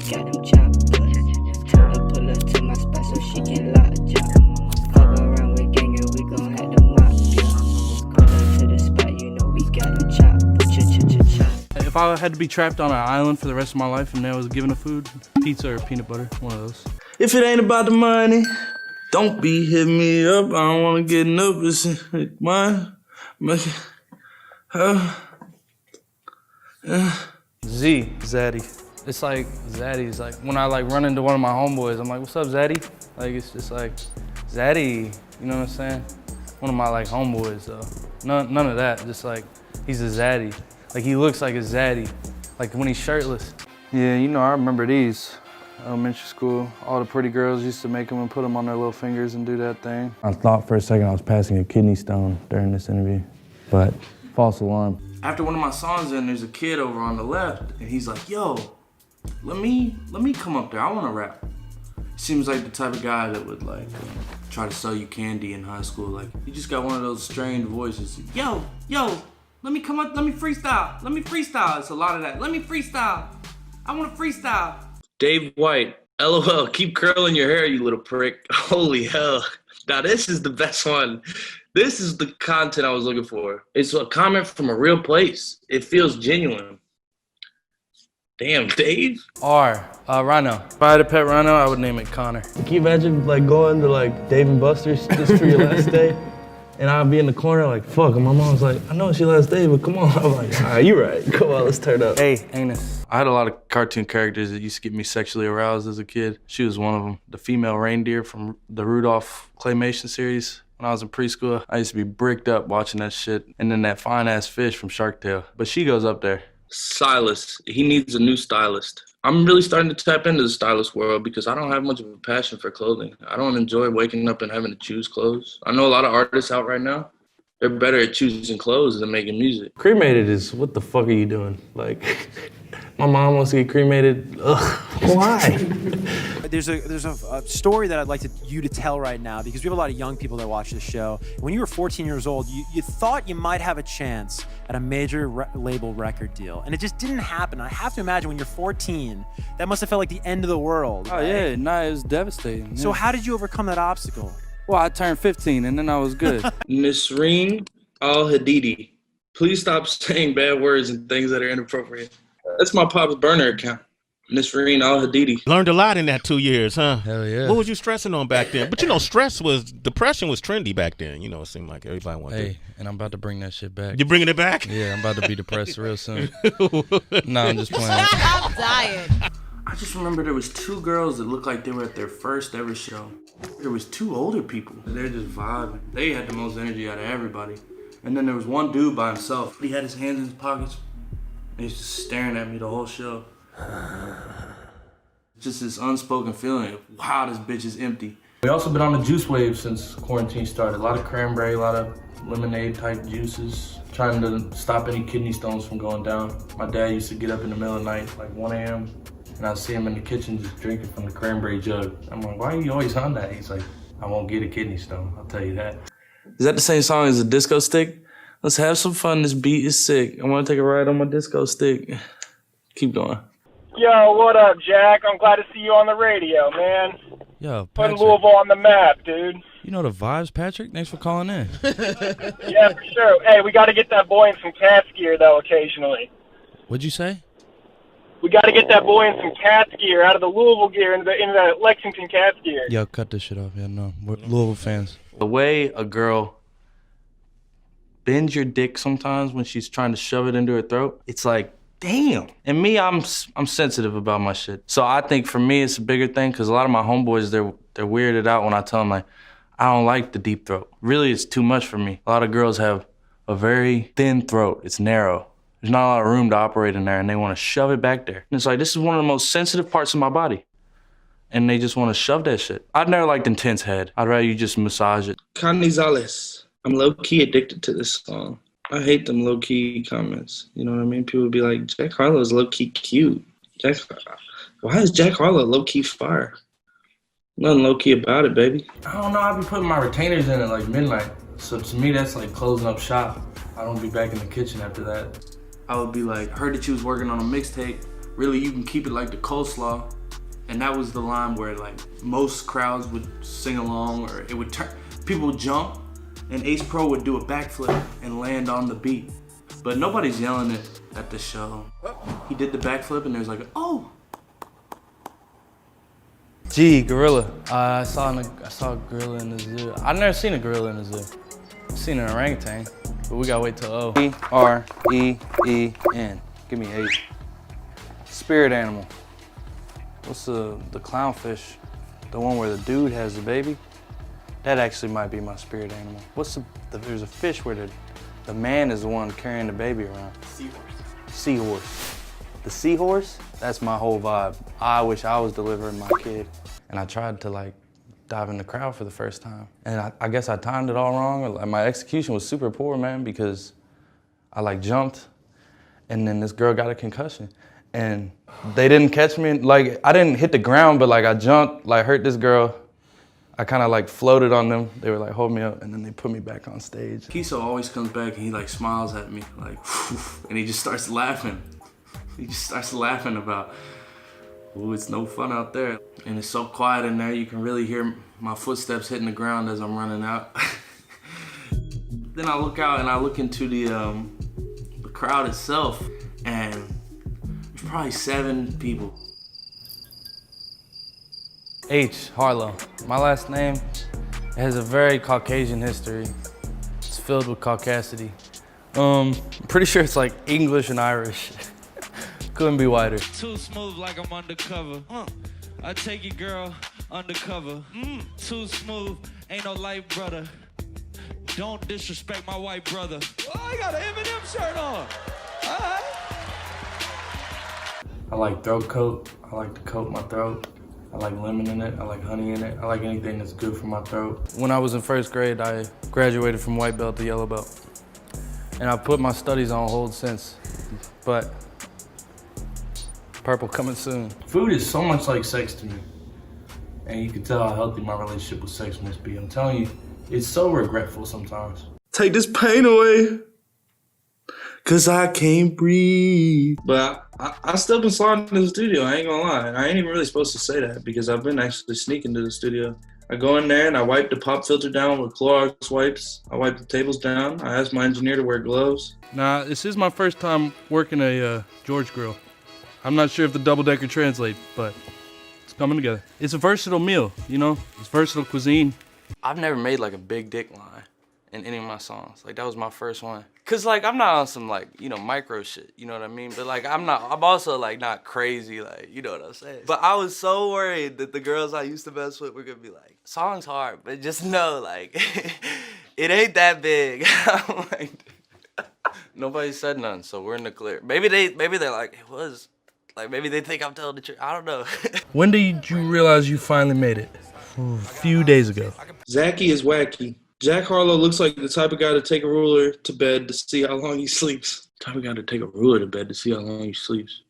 got them choppers. Told her pull up to my spot so she can lock up. Fuck around with gang and we gon' have the mop, yeah. Pull up to the spot, you know we got them choppers. Chop. If I had to be trapped on an island for the rest of my life and I was given a food, pizza or peanut butter, one of those. If it ain't about the money, don't be hitting me up. I don't wanna get nervous. Mine, Z, Zaddy. It's like Zaddy. It's like when I like run into one of my homeboys, I'm like, "What's up, Zaddy?" Like it's just like Zaddy. You know what I'm saying? One of my like homeboys though. None of that. Just like he's a Zaddy. Like he looks like a Zaddy. Like when he's shirtless. Yeah, you know I remember these. Elementary school, all the pretty girls used to make them and put them on their little fingers and do that thing. I thought for a second I was passing a kidney stone during this interview, but false alarm. After one of my songs in, there's a kid over on the left, and he's like, "Yo, let me come up there. I want to rap." Seems like the type of guy that would like try to sell you candy in high school. Like he just got one of those strained voices. Yo, let me come up. Let me freestyle. Let me freestyle. It's a lot of that. Let me freestyle. I want to freestyle. Dave White, LOL, keep curling your hair, you little prick. Holy hell. Now this is the best one. This is the content I was looking for. It's a comment from a real place. It feels genuine. Damn, Dave. RHINO. If I had a pet rhino, I would name it Connor. Can you imagine like going to like Dave and Buster's just for your last day? And I'd be in the corner like, fuck, and my mom's like, I know it's your last day, but come on. I'm like, all right, you're right. Come on, let's turn up. Hey, anus. I had a lot of cartoon characters that used to get me sexually aroused as a kid. She was one of them. The female reindeer from the Rudolph claymation series. When I was in preschool, I used to be bricked up watching that shit. And then that fine-ass fish from Shark Tale. But she goes up there. Silas, he needs a new stylist. I'm really starting to tap into the stylist world because I don't have much of a passion for clothing. I don't enjoy waking up and having to choose clothes. I know a lot of artists out right now. They're better at choosing clothes than making music. Cremated is, what the fuck are you doing? Like, my mom wants to get cremated. Ugh, why? There's a story that I'd like you to tell right now because we have a lot of young people that watch this show. When you were 14 years old, you thought you might have a chance at a major label record deal, and it just didn't happen. I have to imagine when you're 14, that must have felt like the end of the world. Oh, right? Yeah, no, it was devastating. So yeah. how did you overcome that obstacle? Well, I turned 15 and then I was good. Nisreen Al-Hadidi, please stop saying bad words and things that are inappropriate. That's my pop's burner account. Nisreen Al-Hadidi. Learned a lot in that 2 years, huh? Hell yeah. What was you stressing on back then? But you know, depression was trendy back then. You know, it seemed like everybody wanted Hey, and I'm about to bring that shit back. You bringing it back? Yeah, I'm about to be depressed real soon. No, I'm just playing. I'm dying. I just remember there was two girls that looked like they were at their first ever show. There was two older people. They're just vibing. They had the most energy out of everybody. And then there was one dude by himself. He had his hands in his pockets. And he's just staring at me the whole show. Just this unspoken feeling of, wow, this bitch is empty. We also been on the juice wave since quarantine started. A lot of cranberry, a lot of lemonade type juices. Trying to stop any kidney stones from going down. My dad used to get up in the middle of the night, like 1 a.m. And I'd see him in the kitchen just drinking from the cranberry jug. I'm like, why are you always on that? He's like, I won't get a kidney stone, I'll tell you that. Is that the same song as a disco stick? Let's have some fun, this beat is sick. I wanna take a ride on my disco stick. Keep going. Yo, what up, Jack? I'm glad to see you on the radio, man. Yo, putting Patrick. Louisville on the map, dude. You know the vibes, Patrick? Thanks for calling in. Yeah, for sure. Hey, we got to get that boy in some Cats gear, though, occasionally. What'd you say? We got to get that boy in some Cats gear, out of the Louisville gear into the Lexington Cats gear. Yo, cut this shit off. Yeah, no, we're Louisville fans. The way a girl bends your dick sometimes when she's trying to shove it into her throat, it's like, damn. And me, I'm sensitive about my shit. So I think for me, it's a bigger thing because a lot of my homeboys, they're weirded out when I tell them, like, I don't like the deep throat. Really, it's too much for me. A lot of girls have a very thin throat. It's narrow. There's not a lot of room to operate in there, and they want to shove it back there. And it's like, this is one of the most sensitive parts of my body. And they just want to shove that shit. I've never liked intense head. I'd rather you just massage it. Canizales. I'm low-key addicted to this song. I hate them low-key comments. You know what I mean? People would be like, Jack Harlow is low-key cute. Why is Jack Harlow low-key fire? Nothing low-key about it, baby. I don't know, I be putting my retainers in at like midnight. So to me, that's like closing up shop. I don't be back in the kitchen after that. I would be like, heard that you was working on a mixtape. really you can keep it like the coleslaw. And that was the line where like most crowds would sing along, or it would turn, people would jump, and Ace Pro would do a backflip and land on the beat. But nobody's yelling it at the show. He did the backflip and there's like, oh. Gee, gorilla. I saw a gorilla in the zoo. I've never seen a gorilla in the zoo. I've seen an orangutan, but we gotta wait till O. E-R-E-E-N. Give me 8. Spirit animal. What's the clownfish? The one where the dude has the baby? That actually might be my spirit animal. There's a fish where the man is the one carrying the baby around. Seahorse. The seahorse? That's my whole vibe. I wish I was delivering my kid. And I tried to like dive in the crowd for the first time. And I guess I timed it all wrong. My execution was super poor, man, because I like jumped and then this girl got a concussion. And they didn't catch me, like I didn't hit the ground, but like I jumped, like hurt this girl. I kind of like floated on them. They were like, hold me up, and then they put me back on stage. Kiso always comes back and he like smiles at me, like, and he just starts laughing. He just starts laughing about, ooh, it's no fun out there. And it's so quiet in there, you can really hear my footsteps hitting the ground as I'm running out. Then I look out and I look into the crowd itself, and probably 7 people. H. Harlow. My last name has a very Caucasian history. It's filled with caucasity. I'm pretty sure it's like English and Irish. Couldn't be whiter. Too smooth like I'm undercover. I take it, girl, undercover. Too smooth, ain't no light brother. Don't disrespect my white brother. Oh, I got an Eminem shirt on. All right. I like throat coat. I like to coat my throat. I like lemon in it. I like honey in it. I like anything that's good for my throat. When I was in 1st grade, I graduated from white belt to yellow belt. And I've put my studies on hold since, but purple coming soon. Food is so much like sex to me. And you can tell how healthy my relationship with sex must be. I'm telling you, it's so regretful sometimes. Take this pain away, cause I can't breathe. But I still been sliding to the studio, I ain't gonna lie. I ain't even really supposed to say that because I've been actually sneaking to the studio. I go in there and I wipe the pop filter down with Clorox wipes. I wipe the tables down. I ask my engineer to wear gloves. Nah, this is my first time working a George grill. I'm not sure if the double-decker translate, but it's coming together. It's a versatile meal, you know? It's versatile cuisine. I've never made like a big dick line in any of my songs. Like that was my first one. Cause like I'm not on some like, you know, micro shit, you know what I mean? But like I'm also like not crazy, like, you know what I'm saying? But I was so worried that the girls I used to mess with were gonna be like, song's hard, but just know like, it ain't that big. I'm like, nobody said nothing, so we're in the clear. Maybe they're like, it was. Like maybe they think I'm telling the truth, I don't know. When did you realize you finally made it? A few days ago. Zachy is wacky. Jack Harlow looks like the type of guy to take a ruler to bed to see how long he sleeps. Type of guy to take a ruler to bed to see how long he sleeps.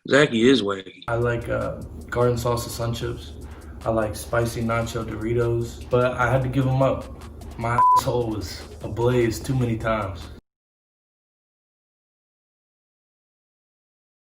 Zachy is wacky. I like garden salsa sun chips. I like spicy nacho Doritos, but I had to give them up. My asshole was ablaze too many times.